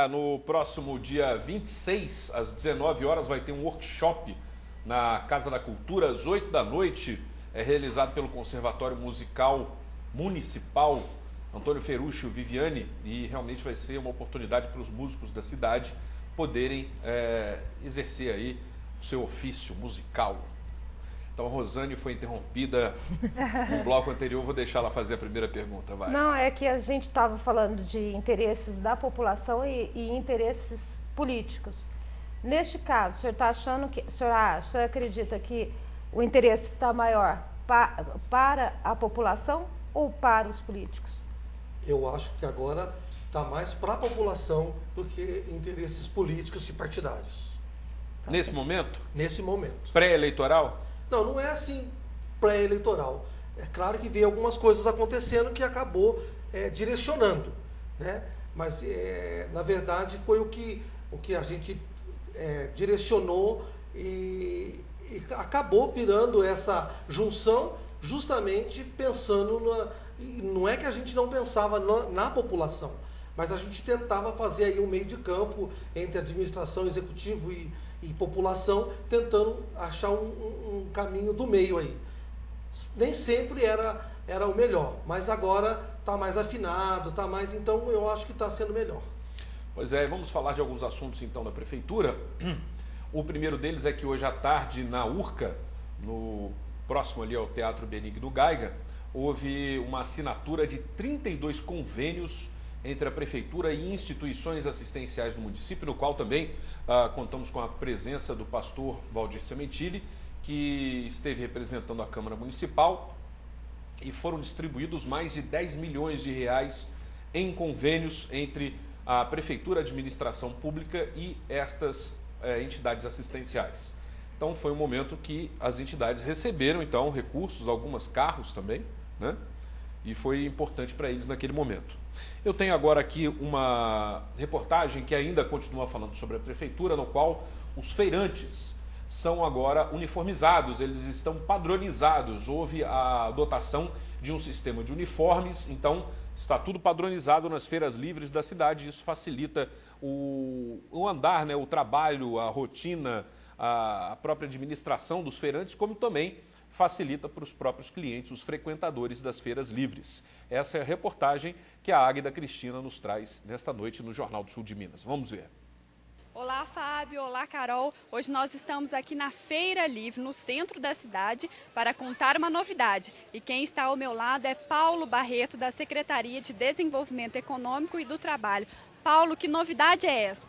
No próximo dia 26, às 19 horas, vai ter um workshop na Casa da Cultura, às 8 da noite, realizado pelo Conservatório Musical Municipal Antônio Ferruccio Viviani, e realmente vai ser uma oportunidade para os músicos da cidade poderem exercer aí o seu ofício musical. Então a Rosane foi interrompida no bloco anterior, vou deixar ela fazer a primeira pergunta, vai. Não, é que a gente estava falando de interesses da população e interesses políticos. Neste caso, o senhor está achando que, o senhor acredita que o interesse está maior para a população ou para os políticos? Eu acho que agora está mais para a população do que interesses políticos e partidários. Nesse momento? Nesse momento. Pré-eleitoral? Não, não é assim pré-eleitoral. É claro que veio algumas coisas acontecendo que acabou direcionando, né? Mas, na verdade, foi o que a gente direcionou e acabou virando essa junção justamente pensando não é que a gente não pensava na população, mas a gente tentava fazer aí um meio de campo entre administração, executivo e população, tentando achar um caminho do meio aí. Nem sempre era o melhor, mas agora está mais afinado, está mais, então eu acho que está sendo melhor. Pois é, vamos falar de alguns assuntos então da Prefeitura. O primeiro deles é que hoje à tarde na Urca, no próximo ali ao Teatro Benigno Gaiga, houve uma assinatura de 32 convênios entre a Prefeitura e instituições assistenciais do município, no qual também contamos com a presença do pastor Valdir Sementilli, que esteve representando a Câmara Municipal, e foram distribuídos mais de 10 milhões de reais em convênios entre a Prefeitura, a Administração Pública e estas entidades assistenciais. Então foi um momento que as entidades receberam então recursos, algumas carros também, né? E foi importante para eles naquele momento. Eu tenho agora aqui uma reportagem que ainda continua falando sobre a Prefeitura, no qual os feirantes são agora uniformizados, eles estão padronizados. Houve a dotação de um sistema de uniformes, então está tudo padronizado nas feiras livres da cidade. Isso facilita o andar, né, o trabalho, a rotina, a própria administração dos feirantes, como também facilita para os próprios clientes, os frequentadores das feiras livres. Essa é a reportagem que a Águida Cristina nos traz nesta noite no Jornal do Sul de Minas. Vamos ver. Olá, Fábio. Olá, Carol. Hoje nós estamos aqui na Feira Livre, no centro da cidade, para contar uma novidade. E quem está ao meu lado é Paulo Barreto, da Secretaria de Desenvolvimento Econômico e do Trabalho. Paulo, que novidade é essa?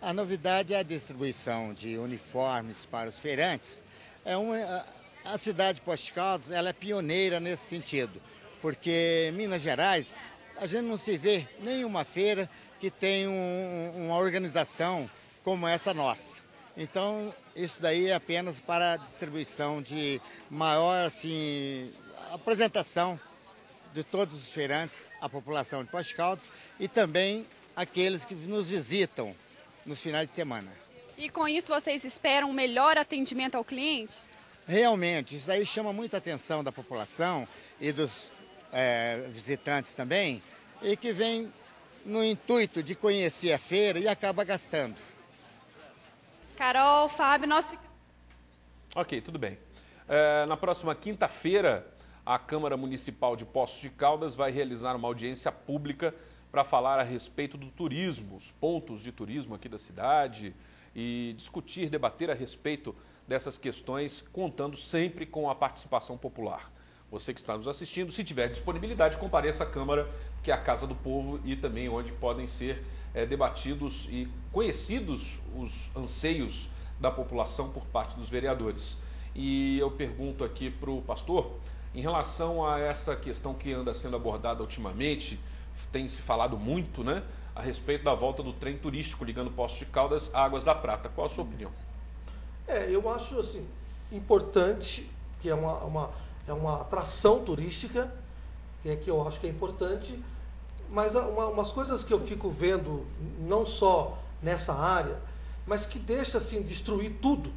A novidade é a distribuição de uniformes para os feirantes. A cidade de Poços de Caldas, ela é pioneira nesse sentido, porque em Minas Gerais a gente não se vê nenhuma feira que tem uma organização como essa nossa. Então isso daí é apenas para a distribuição de maior apresentação de todos os feirantes à população de Poços de Caldas e também aqueles que nos visitam nos finais de semana. E com isso vocês esperam um melhor atendimento ao cliente? Realmente, isso aí chama muita atenção da população e dos visitantes também, e que vem no intuito de conhecer a feira e acaba gastando. Carol, Fábio, nós... Ok, tudo bem. Na próxima quinta-feira, a Câmara Municipal de Poços de Caldas vai realizar uma audiência pública para falar a respeito do turismo, os pontos de turismo aqui da cidade e discutir, debater a respeito dessas questões, contando sempre com a participação popular. Você que está nos assistindo, se tiver disponibilidade, compareça à Câmara, que é a Casa do Povo e também onde podem ser debatidos e conhecidos os anseios da população por parte dos vereadores. E eu pergunto aqui para o pastor, em relação a essa questão que anda sendo abordada ultimamente, tem se falado muito, né, a respeito da volta do trem turístico ligando Poços de Caldas a Águas da Prata. Qual a sua opinião? Eu acho assim, importante, que é uma atração turística, que eu acho que é importante, mas umas coisas que eu fico vendo, não só nessa área, mas que deixa assim, destruir tudo,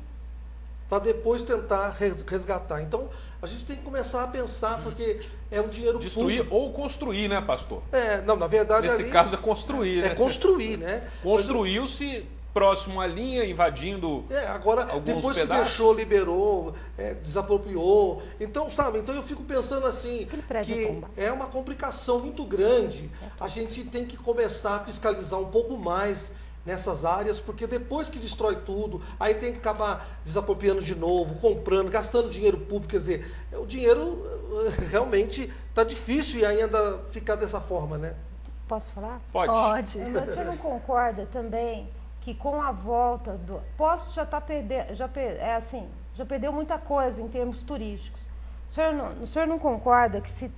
para depois tentar resgatar. Então, a gente tem que começar a pensar, porque é um dinheiro destruir público. ou construir, né, pastor? Não, na verdade... Nesse caso é construir, né? É construir, né? Construiu-se próximo à linha, invadindo agora, alguns depois pedaços. que deixou, liberou, desapropriou. Então, sabe, então eu fico pensando assim, que é uma complicação muito grande. A gente tem que começar a fiscalizar um pouco mais nessas áreas, porque depois que destrói tudo, aí tem que acabar desapropriando de novo, comprando, gastando dinheiro público. Quer dizer, o dinheiro realmente está difícil e ainda ficar dessa forma, né? Posso falar? Pode. Mas você não concorda também que com a volta do... Poços já está perdendo, já perdeu muita coisa em termos turísticos. O senhor não concorda que se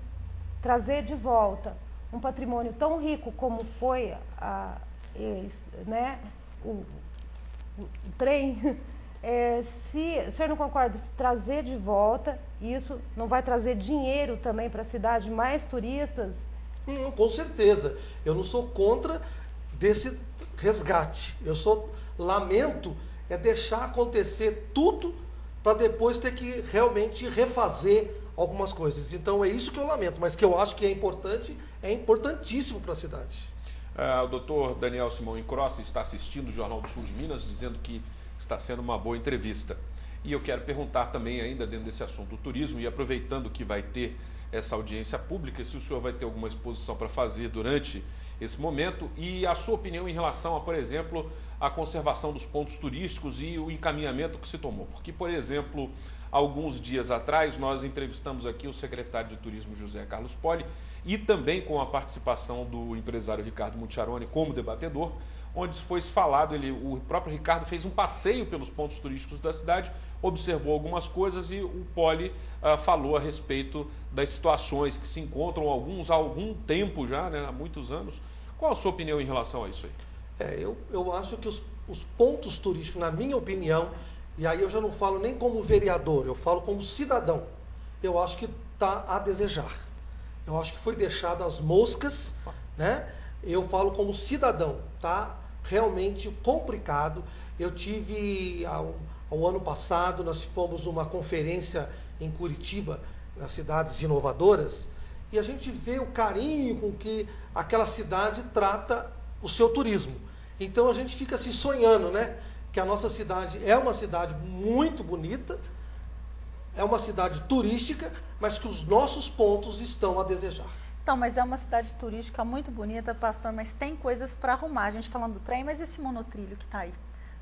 trazer de volta um patrimônio tão rico como foi o trem, o senhor não concorda se trazer de volta, isso não vai trazer dinheiro também para a cidade, mais turistas? Com certeza. Eu não sou contra desse resgate. Eu lamento deixar acontecer tudo para depois ter que realmente refazer algumas coisas. Então é isso que eu lamento, mas que eu acho que é importante, é importantíssimo para a cidade. O doutor Daniel Simão Incrossi está assistindo o Jornal do Sul de Minas, dizendo que está sendo uma boa entrevista. E eu quero perguntar também, ainda dentro desse assunto do turismo, e aproveitando que vai ter essa audiência pública, se o senhor vai ter alguma exposição para fazer durante esse momento, e a sua opinião em relação a, por exemplo, a conservação dos pontos turísticos e o encaminhamento que se tomou. Porque, por exemplo, alguns dias atrás nós entrevistamos aqui o secretário de Turismo José Carlos Poli, e também com a participação do empresário Ricardo Mucciarone como debatedor, onde foi falado, o próprio Ricardo fez um passeio pelos pontos turísticos da cidade, observou algumas coisas e o Poli falou a respeito das situações que se encontram há algum tempo já, né, há muitos anos. Qual a sua opinião em relação a isso aí? Eu acho que os pontos turísticos, na minha opinião, e aí eu já não falo nem como vereador, eu falo como cidadão, eu acho que está a desejar. Eu acho que foi deixado às moscas, né? Eu falo como cidadão, tá realmente complicado. Eu tive, ao ano passado, nós fomos numa conferência em Curitiba, nas cidades inovadoras, e a gente vê o carinho com que aquela cidade trata o seu turismo. Então a gente fica assim sonhando, né? Que a nossa cidade é uma cidade muito bonita, é uma cidade turística, mas que os nossos pontos estão a desejar. Então, mas é uma cidade turística muito bonita, pastor, mas tem coisas para arrumar. A gente falando do trem, mas esse monotrilho que está aí?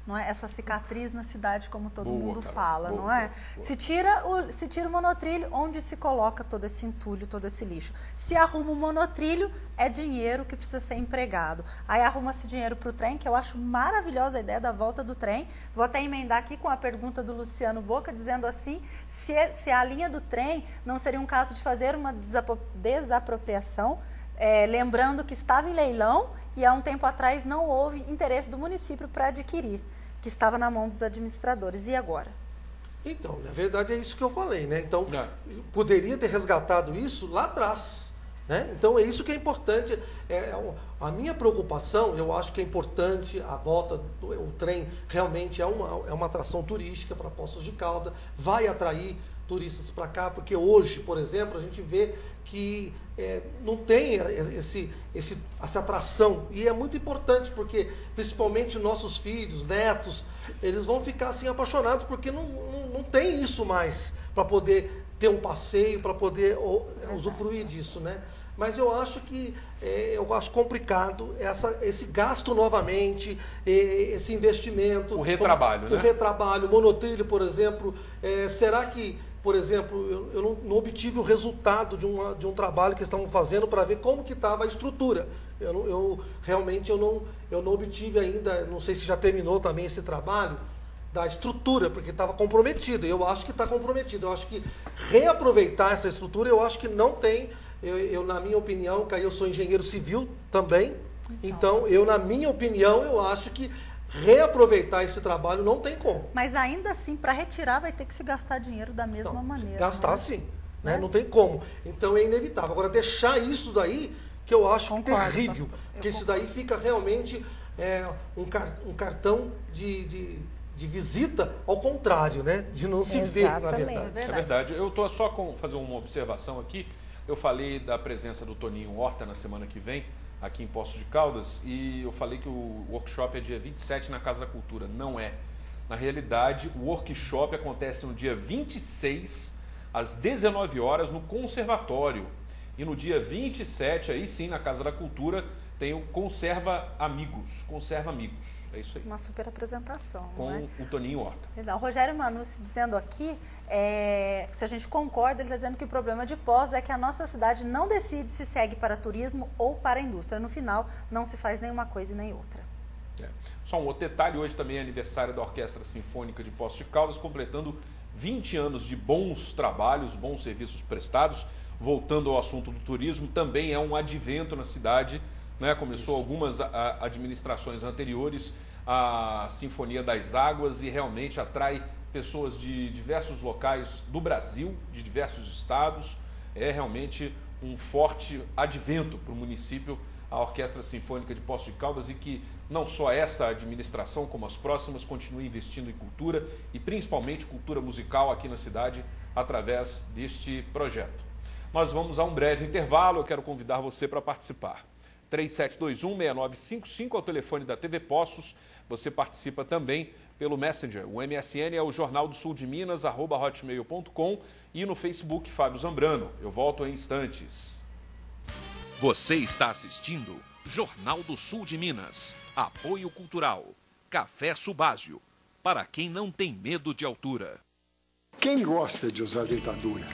Não é? Essa cicatriz na cidade, como todo mundo fala, não é? Se tira o monotrilho, onde se coloca todo esse entulho, todo esse lixo? Se arruma o monotrilho, é dinheiro que precisa ser empregado. Aí arruma-se dinheiro para o trem, que eu acho maravilhosa a ideia da volta do trem. Vou até emendar aqui com a pergunta do Luciano Boca, dizendo assim, se a linha do trem não seria um caso de fazer uma desapropriação, lembrando que estava em leilão e há um tempo atrás não houve interesse do município para adquirir, que estava na mão dos administradores. E agora? Então, na verdade é isso que eu falei, né? Então, poderia ter resgatado isso lá atrás, né? Então, é isso que é importante. A minha preocupação, eu acho que é importante a volta o trem realmente é uma atração turística para Poços de Caldas, vai atrair turistas para cá, porque hoje, por exemplo, a gente vê que não tem essa atração, e é muito importante, porque principalmente nossos filhos, netos, eles vão ficar assim apaixonados, porque não tem isso mais, para poder ter um passeio, para poder usufruir disso, né? Mas eu acho que eu acho complicado esse gasto novamente, esse investimento. O retrabalho, né? O retrabalho, monotrilho, por exemplo. Será que, por exemplo, eu não obtive o resultado de um trabalho que estavam fazendo para ver como que estava a estrutura. Realmente eu não obtive ainda, não sei se já terminou também esse trabalho, da estrutura, porque estava comprometido. Eu acho que está comprometido. Eu acho que reaproveitar essa estrutura, eu acho que não tem. Na minha opinião, eu sou engenheiro civil também, então na minha opinião, eu acho que reaproveitar esse trabalho não tem como. Mas ainda assim, para retirar, vai ter que se gastar dinheiro da mesma maneira. Gastar sim, né? Não tem como. Então é inevitável. Agora, deixar isso daí, que eu acho terrível, porque isso daí fica realmente um cartão de visita, ao contrário, né? De não se ver, na verdade. É verdade. Eu estou só fazer uma observação aqui. Eu falei da presença do Toninho Horta na semana que vem, aqui em Poços de Caldas, e eu falei que o workshop é dia 27 na Casa da Cultura. Não é. Na realidade, o workshop acontece no dia 26, às 19 horas, no Conservatório. E no dia 27, aí sim, na Casa da Cultura, tem o Conserva Amigos. É isso aí. Uma super apresentação. Com o Toninho Horta. O Rogério Manussi dizendo aqui, se a gente concorda, ele está dizendo que o problema de Poços é que a nossa cidade não decide se segue para turismo ou para a indústria. No final, não se faz nenhuma coisa e nem outra. Só um outro detalhe, hoje também é aniversário da Orquestra Sinfônica de Poços de Caldas, completando 20 anos de bons trabalhos, bons serviços prestados. Voltando ao assunto do turismo, também é um advento na cidade, né? Começou algumas administrações anteriores, a Sinfonia das Águas, e realmente atrai pessoas de diversos locais do Brasil, de diversos estados. É realmente um forte advento para o município, a Orquestra Sinfônica de Poços de Caldas, e que não só esta administração, como as próximas, continue investindo em cultura e principalmente cultura musical aqui na cidade através deste projeto. Nós vamos a um breve intervalo, eu quero convidar você para participar. 3721-6955 é o telefone da TV Poços. Você participa também pelo Messenger. O MSN é o Jornal do Sul de Minas, @hotmail.com, e no Facebook Fábio Zambrano. Eu volto em instantes. Você está assistindo Jornal do Sul de Minas. Apoio Cultural. Café Subásio. Para quem não tem medo de altura. Quem gosta de usar dentadura?